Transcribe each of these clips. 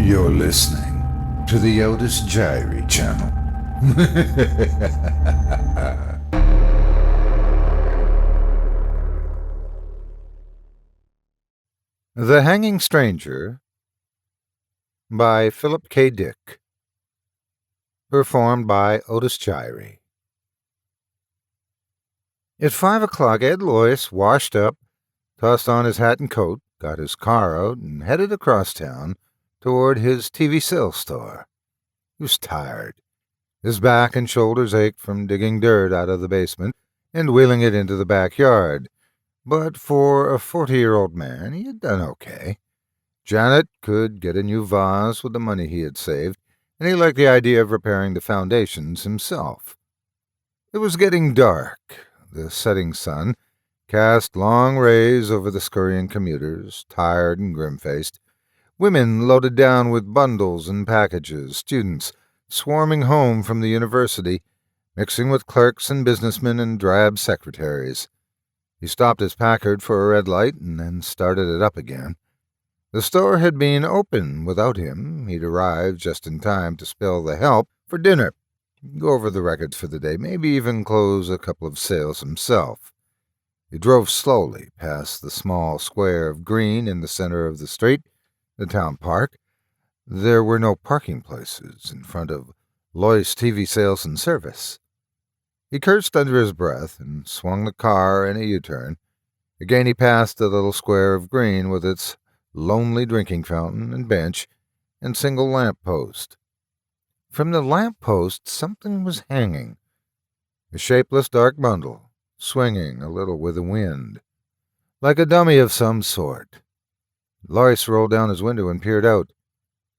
You're listening to the Otis Jiry channel. The Hanging Stranger by Philip K. Dick. Performed by Otis Jiry. At 5 o'clock, Ed Loyce washed up, tossed on his hat and coat, got his car out, and headed across town toward his TV sales store. He was tired. His back and shoulders ached from digging dirt out of the basement and wheeling it into the backyard. But for a 40-year-old man, he had done okay. Janet could get a new vase with the money he had saved, and he liked the idea of repairing the foundations himself. It was getting dark. The setting sun cast long rays over the scurrying commuters, tired and grim-faced. Women loaded down with bundles and packages, students swarming home from the university, mixing with clerks and businessmen and drab secretaries. He stopped his Packard for a red light and then started it up again. The store had been open without him. He'd arrived just in time to spill the help for dinner, go over the records for the day, maybe even close a couple of sales himself. He drove slowly past the small square of green in the center of the street, the town park. There were no parking places in front of Loyce TV Sales and Service. He cursed under his breath and swung the car in a U-turn. Again he passed the little square of green with its lonely drinking fountain and bench and single lamp post. From the lamp post something was hanging, a shapeless dark bundle, swinging a little with the wind, like a dummy of some sort. Loyce rolled down his window and peered out.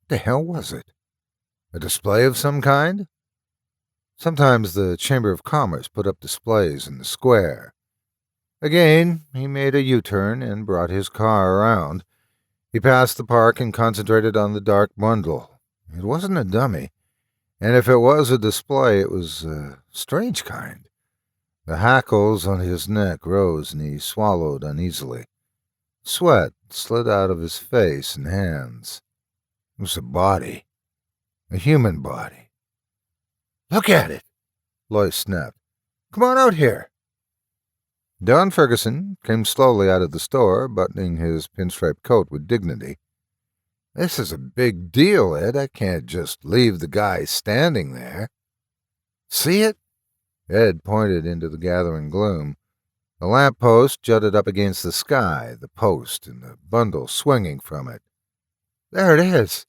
What the hell was it? A display of some kind? Sometimes the Chamber of Commerce put up displays in the square. Again, he made a U-turn and brought his car around. He passed the park and concentrated on the dark bundle. It wasn't a dummy, and if it was a display, it was a strange kind. The hackles on his neck rose, and he swallowed uneasily. Sweat slid out of his face and hands. It was a body, a human body. "Look at it!" Loyce snapped. "Come on out here." Don Ferguson came slowly out of the store, buttoning his pinstripe coat with dignity. "This is a big deal, Ed. I can't just leave the guy standing there." "See it?" Ed pointed into the gathering gloom. The lamp-post jutted up against the sky, the post and the bundle swinging from it. "There it is.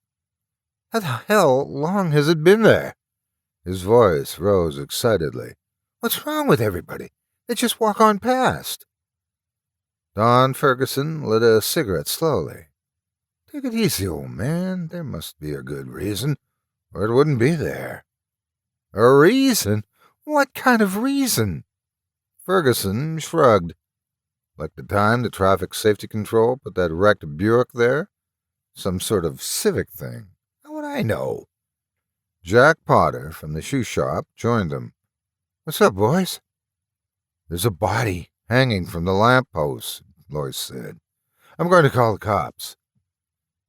How the hell long has it been there?" His voice rose excitedly. "What's wrong with everybody? They just walk on past." Don Ferguson lit a cigarette slowly. "Take it easy, old man. There must be a good reason, or it wouldn't be there." "A reason? What kind of reason?" Ferguson shrugged. "Like the time the traffic safety control put that wrecked Buick there? Some sort of civic thing. How would I know?" Jack Potter from the shoe shop joined them. "What's up, boys?" "There's a body hanging from the lamp-post," Loyce said. "I'm going to call the cops."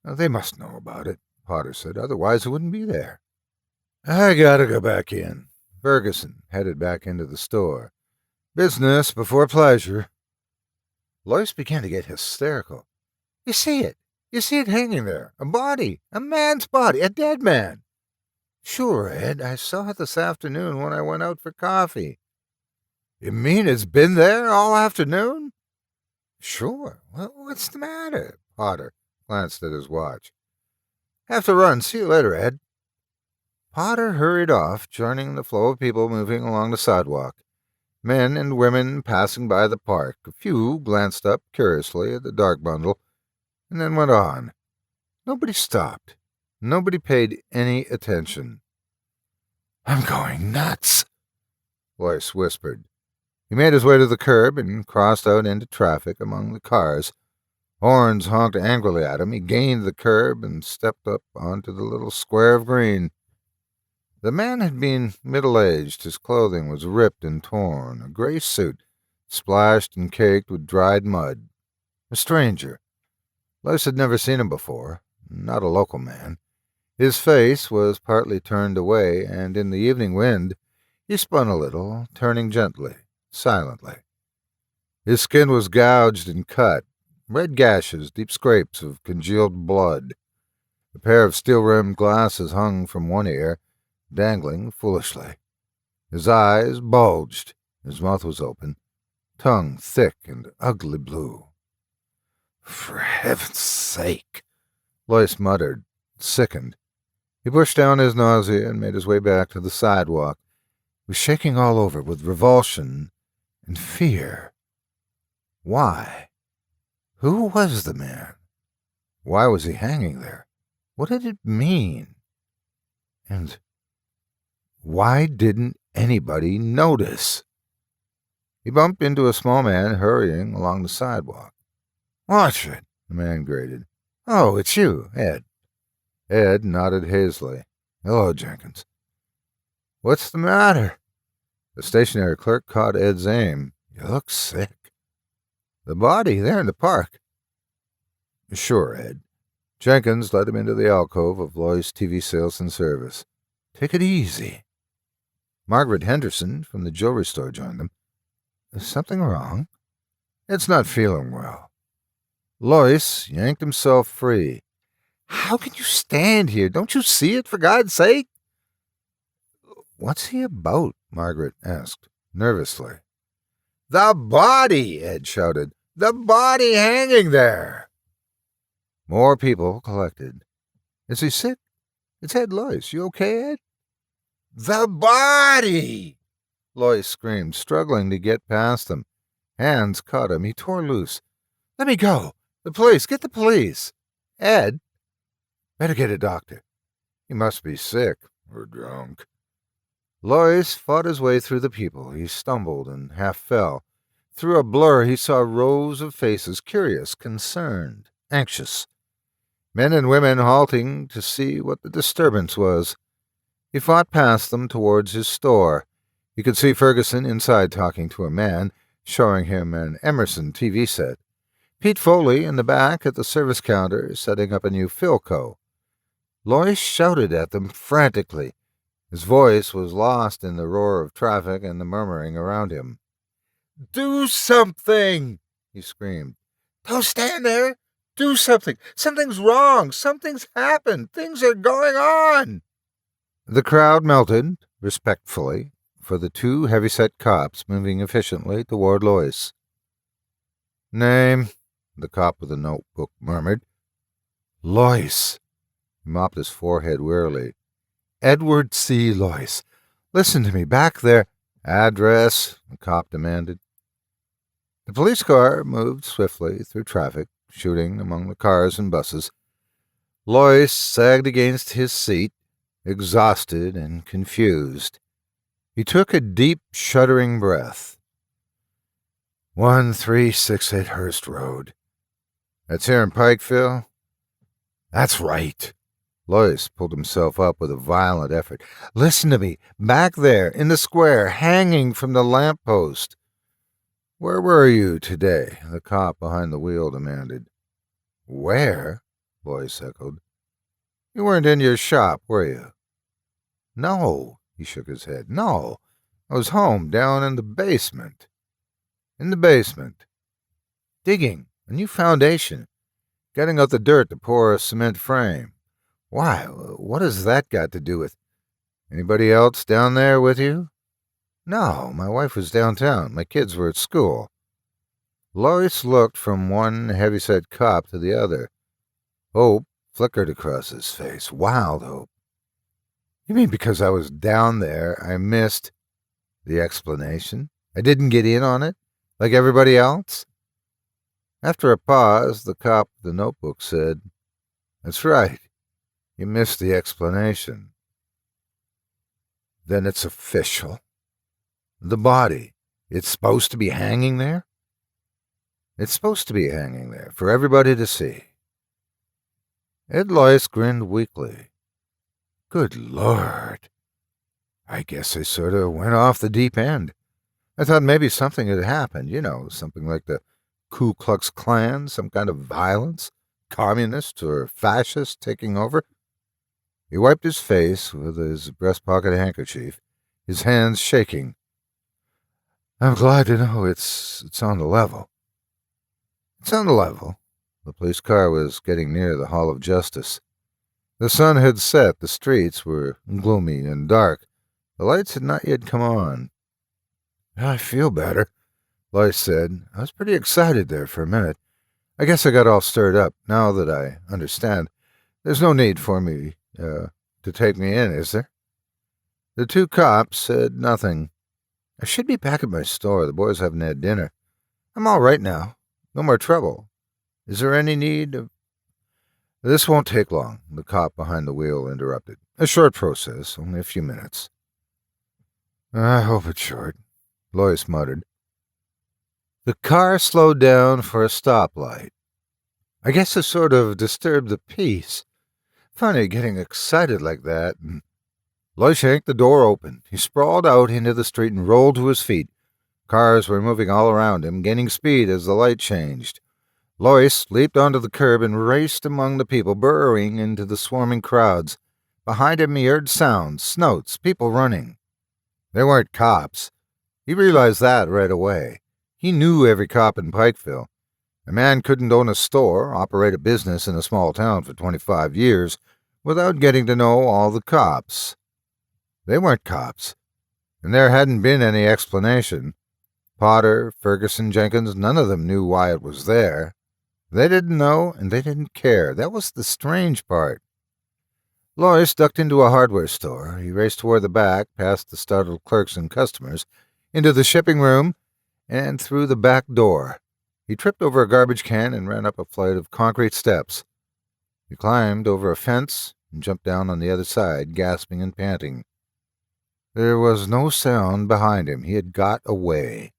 "They must know about it," Potter said. "Otherwise it wouldn't be there." "I gotta go back in." Ferguson headed back into the store. "Business before pleasure." Loyce began to get hysterical. "You see it. You see it hanging there. A body. A man's body. A dead man." "Sure, Ed. I saw it this afternoon when I went out for coffee." "You mean it's been there all afternoon?" "Sure. Well, what's the matter?" Potter glanced at his watch. "Have to run. See you later, Ed." Potter hurried off, joining the flow of people moving along the sidewalk. Men and women passing by the park. A few glanced up curiously at the dark bundle, and then went on. Nobody stopped. Nobody paid any attention. "I'm going nuts," Loyce whispered. He made his way to the curb and crossed out into traffic among the cars. Horns honked angrily at him. He gained the curb and stepped up onto the little square of green. The man had been middle-aged. His clothing was ripped and torn, a gray suit, splashed and caked with dried mud. A stranger. Loyce had never seen him before, not a local man. His face was partly turned away, and in the evening wind he spun a little, turning gently, silently. His skin was gouged and cut, red gashes, deep scrapes of congealed blood. A pair of steel-rimmed glasses hung from one ear, dangling foolishly. His eyes bulged, his mouth was open, tongue thick and ugly blue. "For heaven's sake," Lois muttered, sickened. He pushed down his nausea and made his way back to the sidewalk. He was shaking all over with revulsion and fear. Why? Who was the man? Why was he hanging there? What did it mean? And why didn't anybody notice? He bumped into a small man hurrying along the sidewalk. "Watch it," the man grated. "Oh, it's you, Ed." Ed nodded hazily. "Hello, Jenkins." "What's the matter?" The stationary clerk caught Ed's aim. "You look sick." "The body there in the park." "Sure, Ed." Jenkins led him into the alcove of Lois TV Sales and Service. "Take it easy." Margaret Henderson from the jewelry store joined them. "Is something wrong?" "Ed's not feeling well." Lois yanked himself free. "How can you stand here? Don't you see it, for God's sake?" "What's he about?" Margaret asked, nervously. "The body!" Ed shouted. "The body hanging there!" More people collected. "Is he sick? It's Ed, Lois. You okay, Ed?" "The body!" Lois screamed, struggling to get past them. Hands caught him. He tore loose. "Let me go! The police! Get the police!" "Ed? Better get a doctor. He must be sick or drunk." Lois fought his way through the people. He stumbled and half fell. Through a blur he saw rows of faces, curious, concerned, anxious. Men and women halting to see what the disturbance was. He fought past them towards his store. He could see Ferguson inside talking to a man, showing him an Emerson TV set. Pete Foley in the back at the service counter, setting up a new Philco. Lois shouted at them frantically. His voice was lost in the roar of traffic and the murmuring around him. "Do something!" he screamed. "Don't stand there! Do something! Something's wrong! Something's happened! Things are going on!" The crowd melted, respectfully, for the two heavy-set cops moving efficiently toward Lois. "Name?" the cop with the notebook murmured. "Lois." He mopped his forehead wearily. "Edward C. Lois. Listen to me, back there." "Address?" the cop demanded. The police car moved swiftly through traffic, shooting among the cars and buses. Lois sagged against his seat, exhausted and confused. He took a deep, shuddering breath. 1368 Hurst Road. "That's here in Pikeville?" "That's right." Lois pulled himself up with a violent effort. "Listen to me. Back there, in the square, hanging from the lamp-post." "Where were you today?" the cop behind the wheel demanded. "Where?" Lois echoed. "You weren't in your shop, were you?" "No." He shook his head. "No. I was home, down in the basement." "In the basement?" "Digging a new foundation. Getting out the dirt to pour a cement frame." "Why, what has that got to do with—" "Anybody else down there with you?" "No, my wife was downtown. My kids were at school." Lois looked from one heavy-set cop to the other. Hope flickered across his face, wild hope. "You mean because I was down there, I missed—" "The explanation? I didn't get in on it, like everybody else?" After a pause, the cop with the notebook said, "That's right. You missed the explanation." "Then it's official? The body, it's supposed to be hanging there?" "It's supposed to be hanging there, for everybody to see." Ed Lois grinned weakly. "Good Lord. I guess I sort of went off the deep end. I thought maybe something had happened, something like the Ku Klux Klan, some kind of violence, communists or fascists taking over." He wiped his face with his breast pocket handkerchief, his hands shaking. "I'm glad to know it's on the level." "It's on the level." The police car was getting near the Hall of Justice. The sun had set, the streets were gloomy and dark. The lights had not yet come on. "I feel better," Lois said. "I was pretty excited there for a minute. I guess I got all stirred up. Now that I understand, there's no need for me to take me in, is there?" The two cops said nothing. "I should be back at my store. The boys haven't had dinner. I'm all right now. No more trouble. Is there any need of—" "This won't take long," the cop behind the wheel interrupted. "A short process, only a few minutes." "I hope it's short," Lois muttered. The car slowed down for a stoplight. "I guess it sort of disturbed the peace. Funny getting excited like that." And Lois yanked the door open. He sprawled out into the street and rolled to his feet. Cars were moving all around him, gaining speed as the light changed. Lois leaped onto the curb and raced among the people, burrowing into the swarming crowds. Behind him he heard sounds, snouts, people running. They weren't cops. He realized that right away. He knew every cop in Pikeville. A man couldn't own a store, operate a business in a small town for 25 years, without getting to know all the cops. They weren't cops, and there hadn't been any explanation. Potter, Ferguson, Jenkins, none of them knew why it was there. They didn't know, and they didn't care. That was the strange part. Lois ducked into a hardware store. He raced toward the back, past the startled clerks and customers, into the shipping room, and through the back door. He tripped over a garbage can and ran up a flight of concrete steps. He climbed over a fence and jumped down on the other side, gasping and panting. There was no sound behind him. He had got away.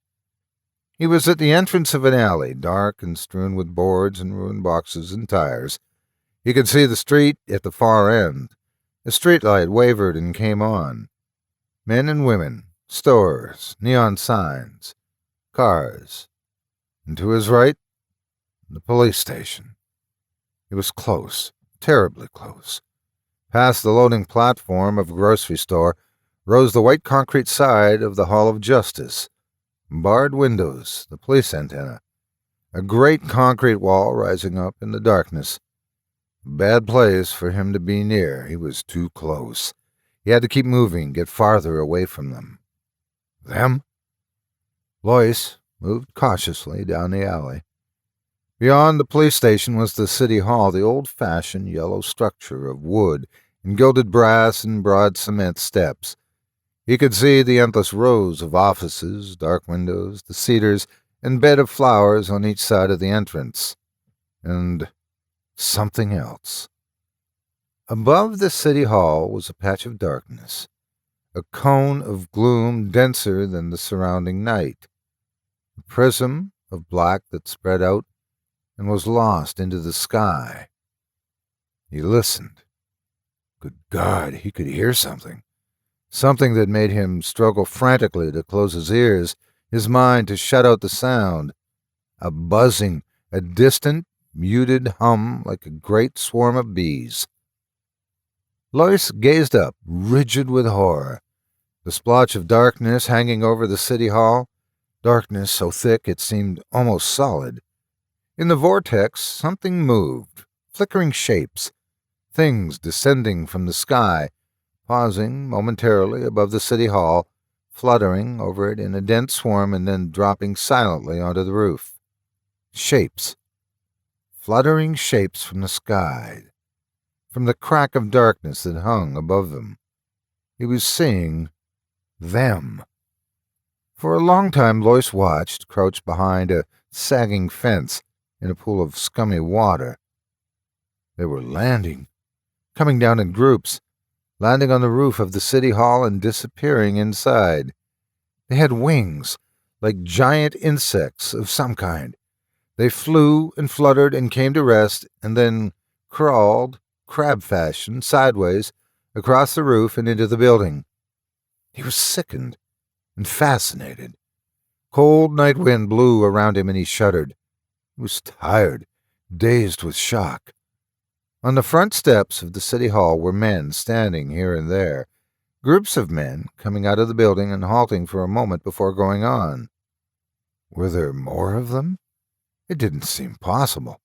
He was at the entrance of an alley, dark and strewn with boards and ruined boxes and tires. He could see the street at the far end. A streetlight wavered and came on. Men and women, stores, neon signs, cars. And to his right, the police station. It was close, terribly close. Past the loading platform of a grocery store rose the white concrete side of the Hall of Justice. Barred windows, the police antenna. A great concrete wall rising up in the darkness. A bad place for him to be near. He was too close. He had to keep moving, get farther away from them. Them? Lois moved cautiously down the alley. Beyond the police station was the city hall, the old-fashioned yellow structure of wood and gilded brass and broad cement steps. He could see the endless rows of offices, dark windows, the cedars, and bed of flowers on each side of the entrance. And something else. Above the city hall was a patch of darkness, a cone of gloom denser than the surrounding night, a prism of black that spread out and was lost into the sky. He listened. Good God, he could hear something. Something that made him struggle frantically to close his ears, his mind to shut out the sound. A buzzing, a distant, muted hum like a great swarm of bees. Lois gazed up, rigid with horror. The splotch of darkness hanging over the city hall, darkness so thick it seemed almost solid. In the vortex, something moved, flickering shapes, things descending from the sky, pausing momentarily above the city hall, fluttering over it in a dense swarm and then dropping silently onto the roof. Shapes. Fluttering shapes from the sky, from the crack of darkness that hung above them. He was seeing them. For a long time Lois watched, crouched behind a sagging fence in a pool of scummy water. They were landing, coming down in groups, landing on the roof of the city hall and disappearing inside. They had wings, like giant insects of some kind. They flew and fluttered and came to rest, and then crawled, crab-fashion, sideways, across the roof and into the building. He was sickened and fascinated. Cold night wind blew around him and he shuddered. He was tired, dazed with shock. On the front steps of the city hall were men standing here and there, groups of men coming out of the building and halting for a moment before going on. Were there more of them? It didn't seem possible.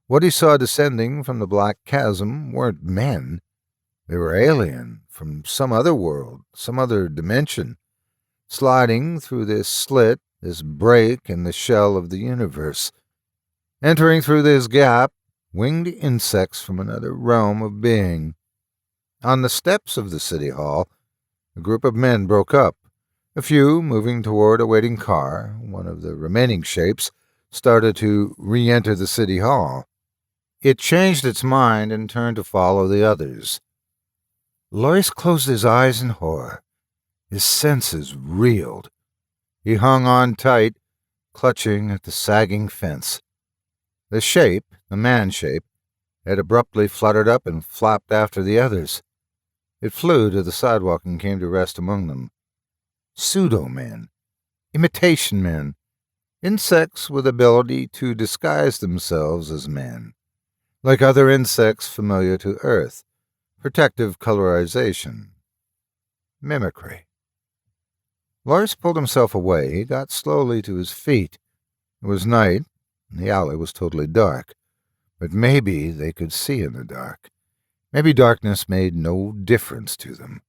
What he saw descending from the black chasm weren't men. They were alien, from some other world, some other dimension, sliding through this slit, this break in the shell of the universe. Entering through this gap, winged insects from another realm of being. On the steps of the city hall, a group of men broke up, a few moving toward a waiting car. One of the remaining shapes started to re-enter the city hall. It changed its mind and turned to follow the others. Lois closed his eyes in horror. His senses reeled. He hung on tight, clutching at the sagging fence. The shape, the man shape, had abruptly fluttered up and flapped after the others. It flew to the sidewalk and came to rest among them. Pseudo-men, imitation men, insects with ability to disguise themselves as men, like other insects familiar to Earth, protective colorization, mimicry. Lars pulled himself away. He got slowly to his feet. It was night, and the alley was totally dark. But maybe they could see in the dark. Maybe darkness made no difference to them.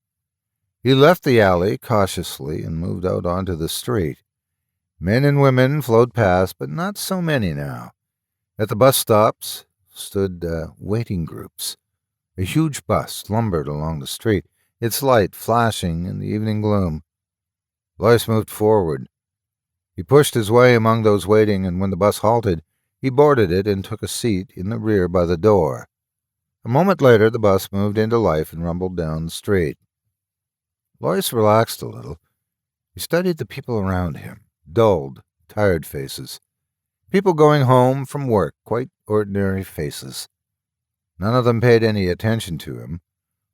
He left the alley cautiously and moved out onto the street. Men and women flowed past, but not so many now. At the bus stops stood waiting groups. A huge bus lumbered along the street, its light flashing in the evening gloom. Lois moved forward. He pushed his way among those waiting, and when the bus halted, he boarded it and took a seat in the rear by the door. A moment later, the bus moved into life and rumbled down the street. Lois relaxed a little. He studied the people around him, dulled, tired faces. People going home from work, quite ordinary faces. None of them paid any attention to him.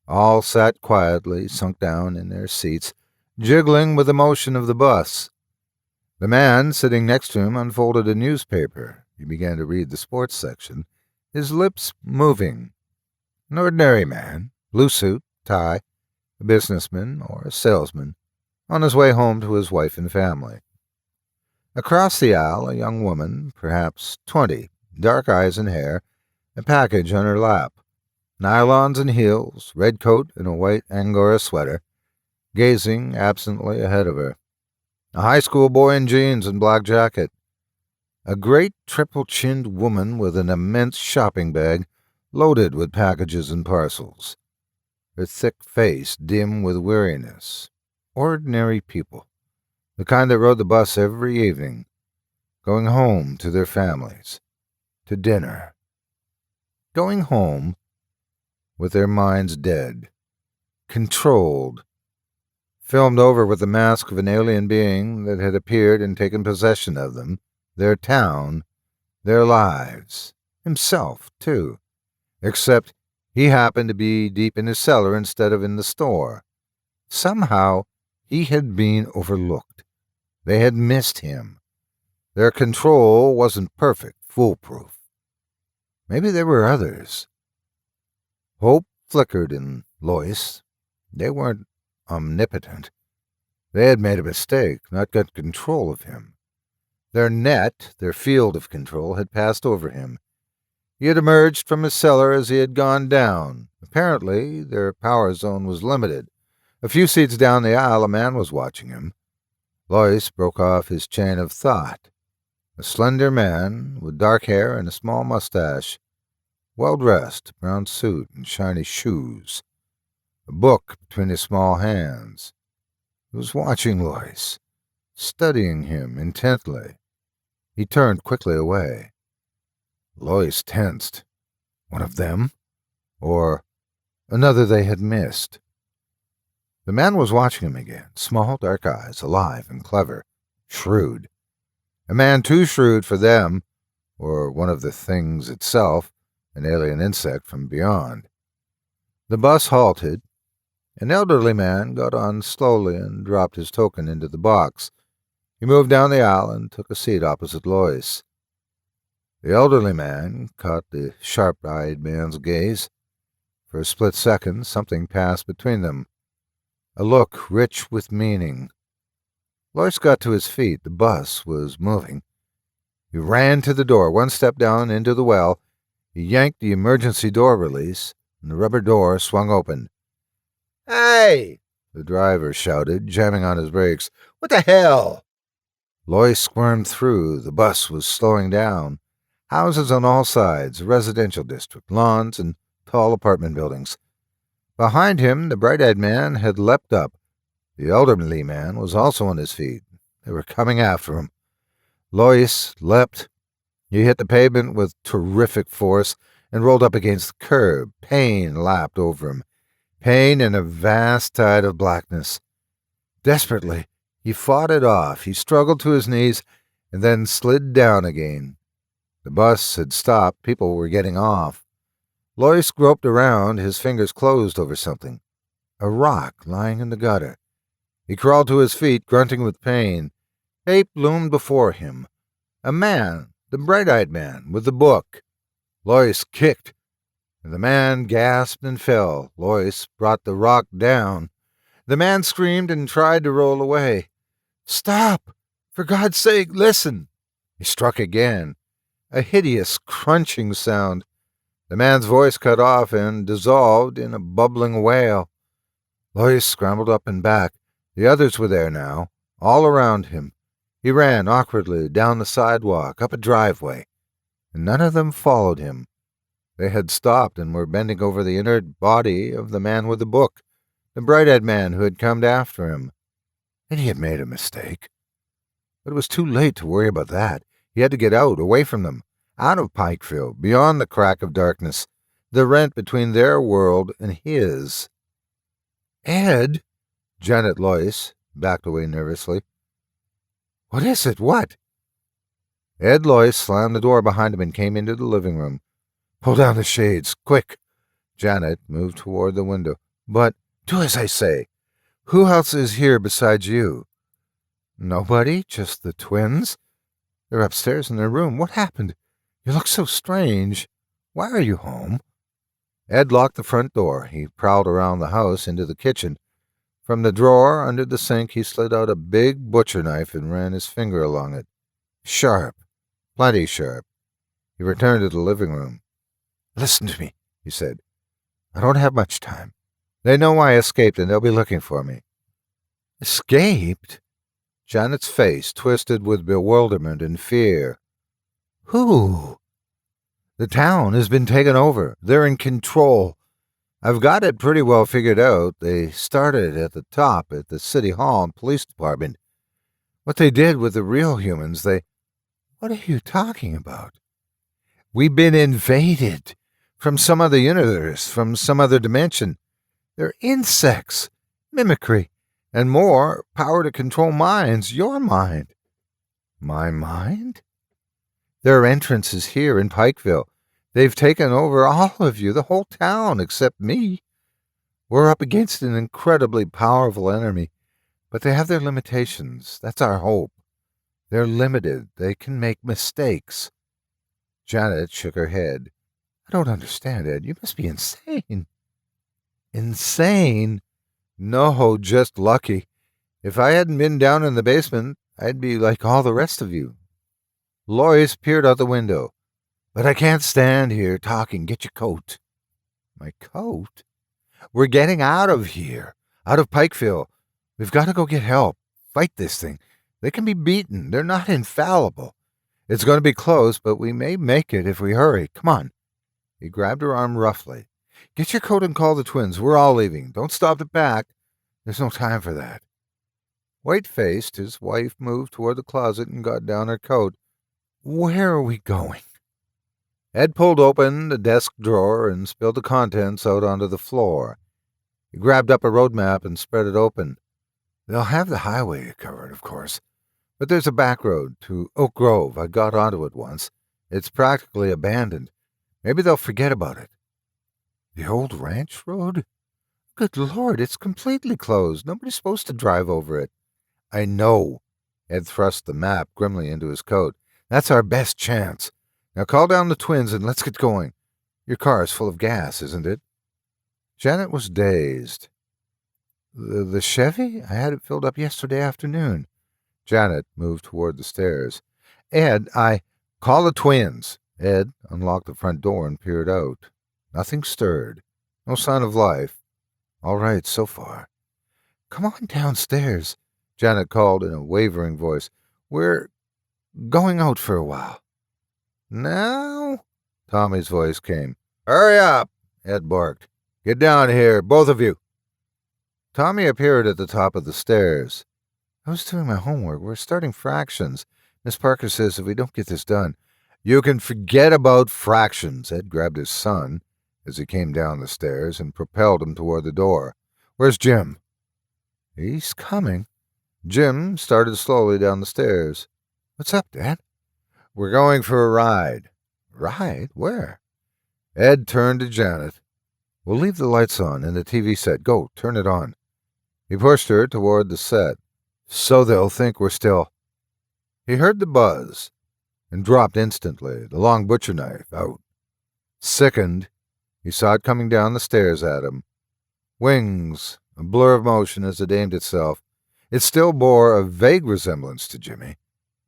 All sat quietly, sunk down in their seats, jiggling with the motion of the bus. The man sitting next to him unfolded a newspaper. He began to read the sports section, his lips moving. An ordinary man, blue suit, tie, a businessman or a salesman, on his way home to his wife and family. Across the aisle, a young woman, perhaps 20, dark eyes and hair, a package on her lap, nylons and heels, red coat and a white Angora sweater, gazing absently ahead of her. A high school boy in jeans and black jacket. A great triple-chinned woman with an immense shopping bag loaded with packages and parcels. Her thick face dim with weariness. Ordinary people, the kind that rode the bus every evening, going home to their families, to dinner. Going home with their minds dead, controlled, filmed over with the mask of an alien being that had appeared and taken possession of them, their town, their lives, himself, too, except he happened to be deep in his cellar instead of in the store. Somehow he had been overlooked. They had missed him. Their control wasn't perfect, foolproof. Maybe there were others. Hope flickered in Lois. They weren't omnipotent. They had made a mistake, not got control of him. Their net, their field of control, had passed over him. He had emerged from his cellar as he had gone down. Apparently, their power zone was limited. A few seats down the aisle, a man was watching him. Lois broke off his chain of thought. A slender man with dark hair and a small mustache, well-dressed, brown suit and shiny shoes, a book between his small hands. He was watching Lois, studying him intently. He turned quickly away. Lois tensed. One of them? Or another they had missed? The man was watching him again, small, dark eyes, alive and clever, shrewd. A man too shrewd for them, or one of the things itself, an alien insect from beyond. The bus halted. An elderly man got on slowly and dropped his token into the box. He moved down the aisle and took a seat opposite Lois. The elderly man caught the sharp-eyed man's gaze. For a split second, something passed between them, a look rich with meaning. Lois got to his feet. The bus was moving. He ran to the door, one step down into the well. He yanked the emergency door release, and the rubber door swung open. "Hey!" the driver shouted, jamming on his brakes. "What the hell?" Lois squirmed through. The bus was slowing down. Houses on all sides, a residential district, lawns, and tall apartment buildings. Behind him, the bright-eyed man had leapt up. The elderly man was also on his feet. They were coming after him. Lois leapt. He hit the pavement with terrific force and rolled up against the curb. Pain lapped over him. Pain in a vast tide of blackness. Desperately, he fought it off. He struggled to his knees and then slid down again. The bus had stopped. People were getting off. Lois groped around, his fingers closed over something. A rock lying in the gutter. He crawled to his feet, grunting with pain. Fate loomed before him. A man, the bright-eyed man, with the book. Lois kicked, and the man gasped and fell. Lois brought the rock down. The man screamed and tried to roll away. "Stop! For God's sake, listen!" He struck again. A hideous, crunching sound. The man's voice cut off and dissolved in a bubbling wail. Lois scrambled up and back. The others were there now, all around him. He ran awkwardly down the sidewalk, up a driveway, and none of them followed him. They had stopped and were bending over the inert body of the man with the book, the bright-eyed man who had come after him. And he had made a mistake. But it was too late to worry about that. He had to get out, away from them, out of Pikeville, beyond the crack of darkness, the rent between their world and his. "Ed!" Janet Lois backed away nervously. "What is it? What?" Ed Lois slammed the door behind him and came into the living room. "Pull down the shades, quick!" Janet moved toward the window. "But do as I say. Who else is here besides you?" "Nobody, just the twins. They're upstairs in their room. What happened? You look so strange. Why are you home?" Ed locked the front door. He prowled around the house into the kitchen. From the drawer under the sink, he slid out a big butcher knife and ran his finger along it. Sharp. Plenty sharp. He returned to the living room. "Listen to me," he said. "I don't have much time. They know I escaped, and they'll be looking for me." "Escaped?" Janet's face twisted with bewilderment and fear. "Who?" "The town has been taken over. They're in control. I've got it pretty well figured out. They started at the top, at the city hall and police department. What they did with the real humans, What are you talking about?" "We've been invaded. From some other universe, from some other dimension. They're insects, mimicry, and more, power to control minds, your mind." "My mind?" "Their entrance is here in Pikeville. They've taken over all of you, the whole town, except me. We're up against an incredibly powerful enemy, but they have their limitations. That's our hope. They're limited. They can make mistakes." Janet shook her head. "I don't understand, Ed. You must be insane." "Insane? No, just lucky. If I hadn't been down in the basement, I'd be like all the rest of you." Lois peered out the window. "But I can't stand here talking. Get your coat." "My coat?" "We're getting out of here, out of Pikeville. We've got to go get help. Fight this thing. They can be beaten. They're not infallible. It's going to be close, but we may make it if we hurry. Come on." He grabbed her arm roughly. "Get your coat and call the twins. We're all leaving. Don't stop to pack. There's no time for that." White-faced, his wife moved toward the closet and got down her coat. "Where are we going?" Ed pulled open the desk drawer and spilled the contents out onto the floor. He grabbed up a road map and spread it open. "They'll have the highway covered, of course. But there's a back road to Oak Grove. I got onto it once. It's practically abandoned. Maybe they'll forget about it." "The old ranch road? Good Lord, it's completely closed. Nobody's supposed to drive over it." "I know." Ed thrust the map grimly into his coat. "That's our best chance. Now call down the twins and let's get going. Your car is full of gas, isn't it?" Janet was dazed. The Chevy? I had it filled up yesterday afternoon." Janet moved toward the stairs. "Ed, Call the twins." Ed unlocked the front door and peered out. Nothing stirred. No sign of life. All right so far. "Come on downstairs," Janet called in a wavering voice. "We're going out for a while." "Now?" Tommy's voice came. "Hurry up," Ed barked. "Get down here, both of you." Tommy appeared at the top of the stairs. "I was doing my homework. We're starting fractions. Miss Parker says if we don't get this done—" "You can forget about fractions." Ed grabbed his son as he came down the stairs and propelled him toward the door. "Where's Jim?" "He's coming." Jim started slowly down the stairs. "What's up, Dad?" "We're going for a ride." "Ride? Where?" Ed turned to Janet. "We'll leave the lights on and the TV set. Go, turn it on." He pushed her toward the set. "So they'll think we're still—" He heard the buzz and dropped instantly, the long butcher knife out. Sickened, he saw it coming down the stairs at him. Wings, a blur of motion as it aimed itself. It still bore a vague resemblance to Jimmy.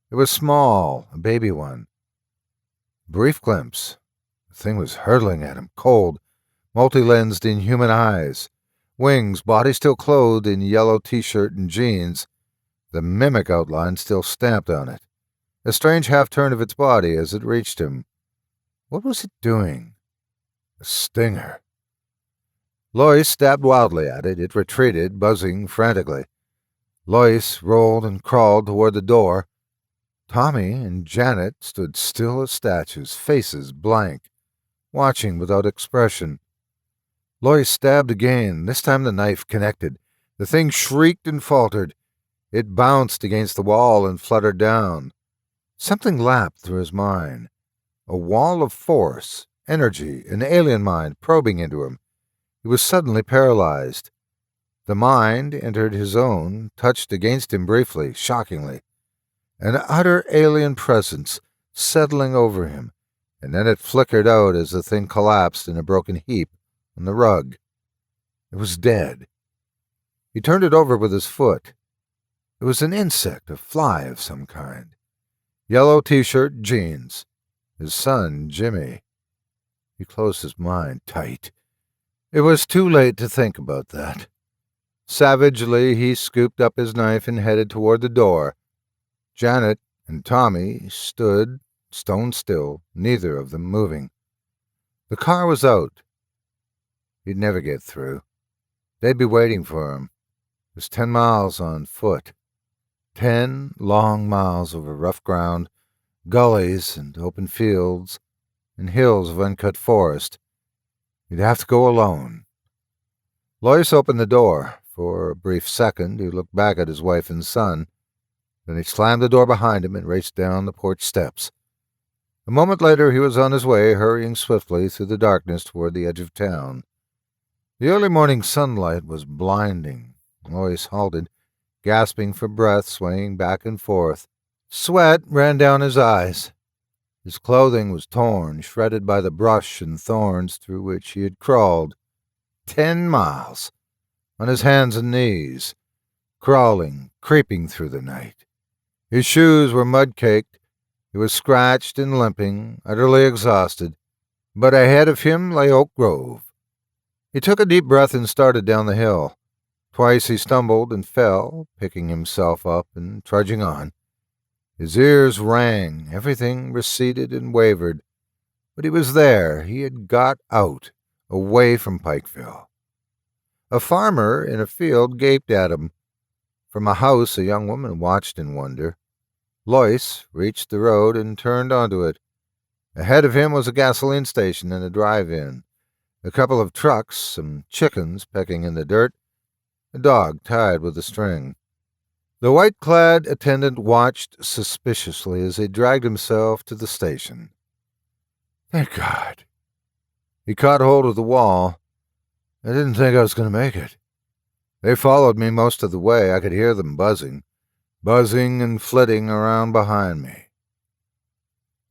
It was small, a baby one. Brief glimpse. The thing was hurtling at him, cold, multi-lensed inhuman eyes. Wings, body still clothed in yellow t-shirt and jeans, the mimic outline still stamped on it. A strange half-turn of its body as it reached him. What was it doing? A stinger. Lois stabbed wildly at it. It retreated, buzzing frantically. Lois rolled and crawled toward the door. Tommy and Janet stood still as statues, faces blank, watching without expression. Lois stabbed again. This time the knife connected. The thing shrieked and faltered. It bounced against the wall and fluttered down. Something lapped through his mind. A wall of force, energy, an alien mind probing into him. He was suddenly paralyzed. The mind entered his own, touched against him briefly, shockingly. An utter alien presence settling over him, and then it flickered out as the thing collapsed in a broken heap on the rug. It was dead. He turned it over with his foot. It was an insect, a fly of some kind. Yellow t-shirt, jeans. His son, Jimmy. He closed his mind tight. It was too late to think about that. Savagely, he scooped up his knife and headed toward the door. Janet and Tommy stood stone still, neither of them moving. The car was out. He'd never get through. They'd be waiting for him. It was 10 miles on foot. 10 long miles over rough ground, gullies and open fields, and hills of uncut forest. He'd have to go alone. Lois opened the door. For a brief second, he looked back at his wife and son. Then he slammed the door behind him and raced down the porch steps. A moment later, he was on his way, hurrying swiftly through the darkness toward the edge of town. The early morning sunlight was blinding. Lois halted, gasping for breath, swaying back and forth. Sweat ran down his eyes. His clothing was torn, shredded by the brush and thorns through which he had crawled. 10 miles. On his hands and knees, crawling, creeping through the night. His shoes were mud-caked. He was scratched and limping, utterly exhausted. But ahead of him lay Oak Grove. He took a deep breath and started down the hill. Twice he stumbled and fell, picking himself up and trudging on. His ears rang, everything receded and wavered. But he was there. He had got out, away from Pikeville. A farmer in a field gaped at him. From a house, a young woman watched in wonder. Lois reached the road and turned onto it. Ahead of him was a gasoline station and a drive-in. A couple of trucks, some chickens pecking in the dirt, a dog tied with a string. The white-clad attendant watched suspiciously as he dragged himself to the station. Thank God. He caught hold of the wall. I didn't think I was going to make it. They followed me most of the way. I could hear them buzzing and flitting around behind me.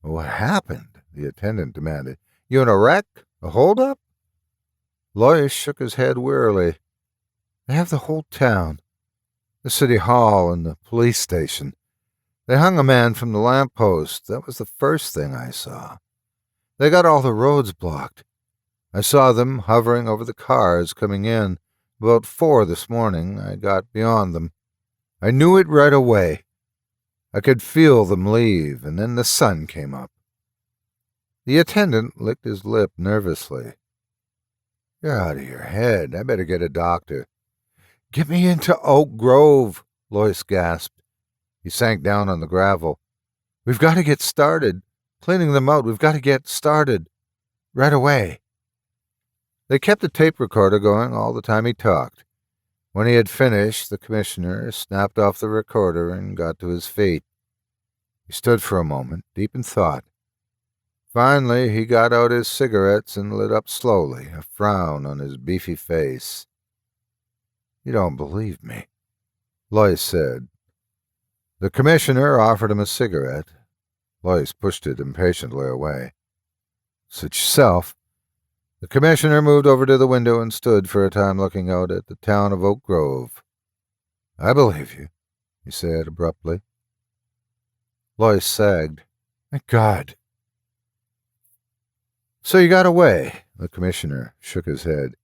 What happened? the attendant demanded. You in a wreck? A holdup? Lois shook his head wearily. They have the whole town, the city hall and the police station. They hung a man from the lamppost. That was the first thing I saw. They got all the roads blocked. I saw them hovering over the cars coming in. About 4 this morning, I got beyond them. I knew it right away. I could feel them leave, and then the sun came up. The attendant licked his lip nervously. You're out of your head. I better get a doctor. Get me into Oak Grove, Lois gasped. He sank down on the gravel. We've got to get started. Cleaning them out. We've got to get started. Right away. They kept the tape recorder going all the time he talked. When he had finished, the commissioner snapped off the recorder and got to his feet. He stood for a moment, deep in thought. Finally, he got out his cigarettes and lit up slowly, a frown on his beefy face. You don't believe me, Lois said. The commissioner offered him a cigarette. Lois pushed it impatiently away. Suit yourself. The commissioner moved over to the window and stood for a time looking out at the town of Oak Grove. I believe you, he said abruptly. Lois sagged. Thank God. So you got away, the commissioner shook his head.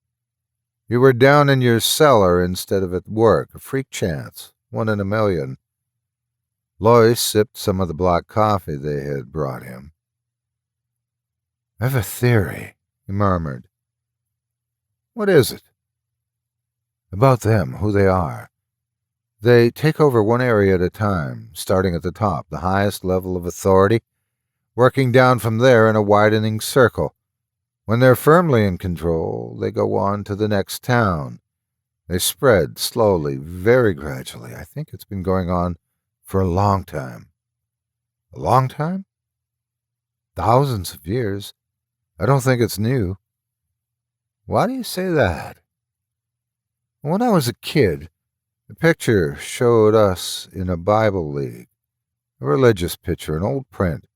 You were down in your cellar instead of at work, a freak chance, 1 in a million. Lois sipped some of the black coffee they had brought him. I have a theory, he murmured. What is it? About them, who they are. They take over one area at a time, starting at the top, the highest level of authority, working down from there in a widening circle. When they're firmly in control, they go on to the next town. They spread slowly, very gradually. I think it's been going on for a long time. A long time? Thousands of years. I don't think it's new. Why do you say that? When I was a kid, a picture showed us in a Bible league. A religious picture, an old print.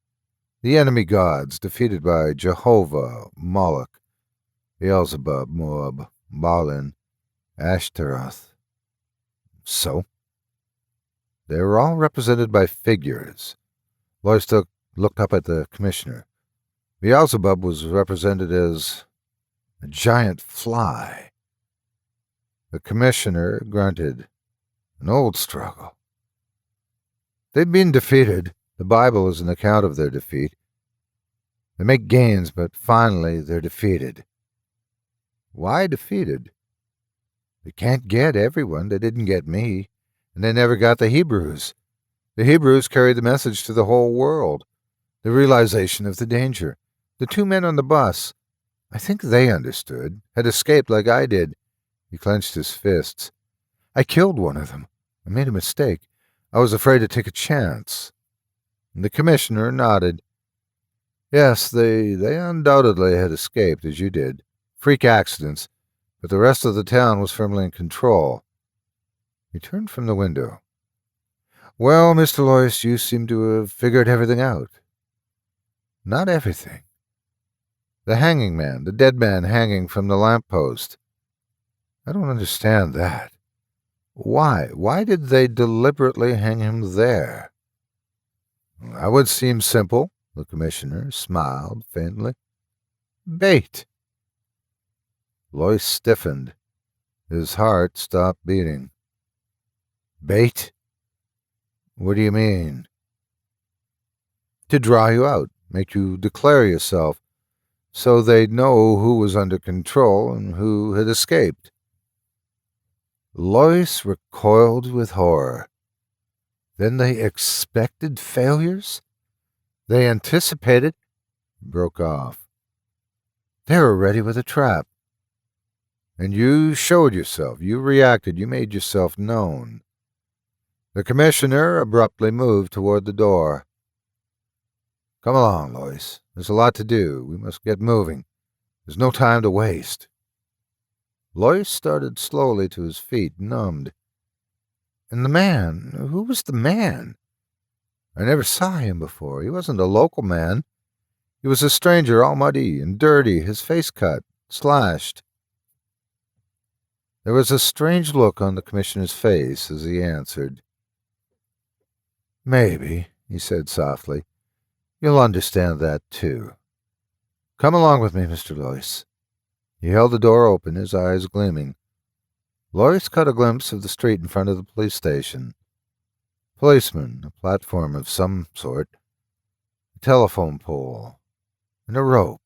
The enemy gods defeated by Jehovah, Moloch, Beelzebub, Moab, Baalin, Ashtaroth. So? They were all represented by figures. Lois looked up at the commissioner. Beelzebub was represented as a giant fly. The commissioner grunted. An old struggle. They've been defeated. The Bible is an account of their defeat. They make gains, but finally they're defeated. Why defeated? They can't get everyone. They didn't get me. And they never got the Hebrews. The Hebrews carried the message to the whole world. The realization of the danger. The 2 men on the bus. I think they understood. Had escaped like I did. He clenched his fists. I killed one of them. I made a mistake. I was afraid to take a chance. The commissioner nodded. Yes, they undoubtedly had escaped, as you did. Freak accidents, but the rest of the town was firmly in control. He turned from the window. Well, Mr. Lois, you seem to have figured everything out. Not everything. The hanging man, the dead man hanging from the lamppost. I don't understand that. Why? Why did they deliberately hang him there? That would seem simple, the commissioner smiled faintly. Bait. Lois stiffened. His heart stopped beating. Bait? What do you mean? To draw you out, make you declare yourself, so they'd know who was under control and who had escaped. Lois recoiled with horror. Then they expected failures? They anticipated? Broke off. They were ready with a trap. And you showed yourself. You reacted. You made yourself known. The commissioner abruptly moved toward the door. Come along, Lois. There's a lot to do. We must get moving. There's no time to waste. Lois started slowly to his feet, numbed. And the man, who was the man? I never saw him before. He wasn't a local man. He was a stranger, all muddy and dirty, his face cut, slashed. There was a strange look on the commissioner's face as he answered. "Maybe," he said softly. "You'll understand that, too. Come along with me, Mr. Loyce." He held the door open, his eyes gleaming. Loyce caught a glimpse of the street in front of the police station. Policemen, a platform of some sort, a telephone pole, and a rope.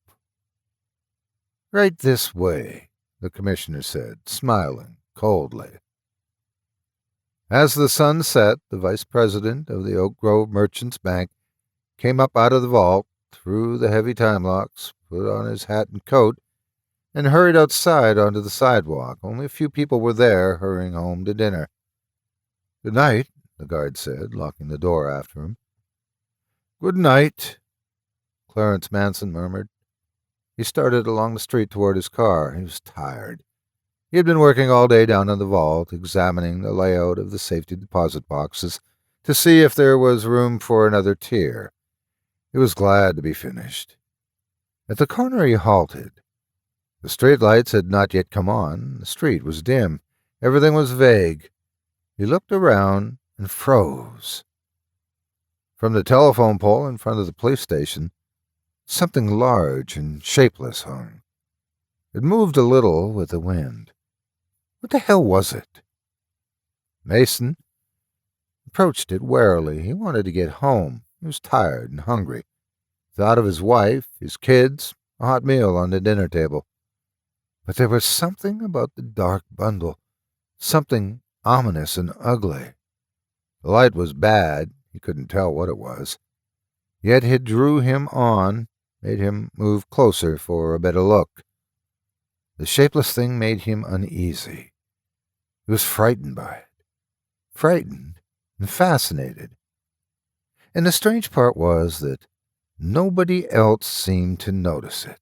"Right this way," the commissioner said, smiling coldly. As the sun set, the vice president of the Oak Grove Merchants Bank came up out of the vault, threw the heavy time locks, put on his hat and coat, and hurried outside onto the sidewalk. Only a few people were there, hurrying home to dinner. "Good night," the guard said, locking the door after him. "Good night," Clarence Manson murmured. He started along the street toward his car. He was tired. He had been working all day down in the vault, examining the layout of the safety deposit boxes to see if there was room for another tier. He was glad to be finished. At the corner he halted. The street lights had not yet come on. The street was dim. Everything was vague. He looked around and froze. From the telephone pole in front of the police station, something large and shapeless hung. It moved a little with the wind. What the hell was it? Mason approached it warily. He wanted to get home. He was tired and hungry. He thought of his wife, his kids, a hot meal on the dinner table. But there was something about the dark bundle, something ominous and ugly. The light was bad. He couldn't tell what it was. Yet it drew him on, made him move closer for a better look. The shapeless thing made him uneasy. He was frightened by it. Frightened and fascinated. And the strange part was that nobody else seemed to notice it.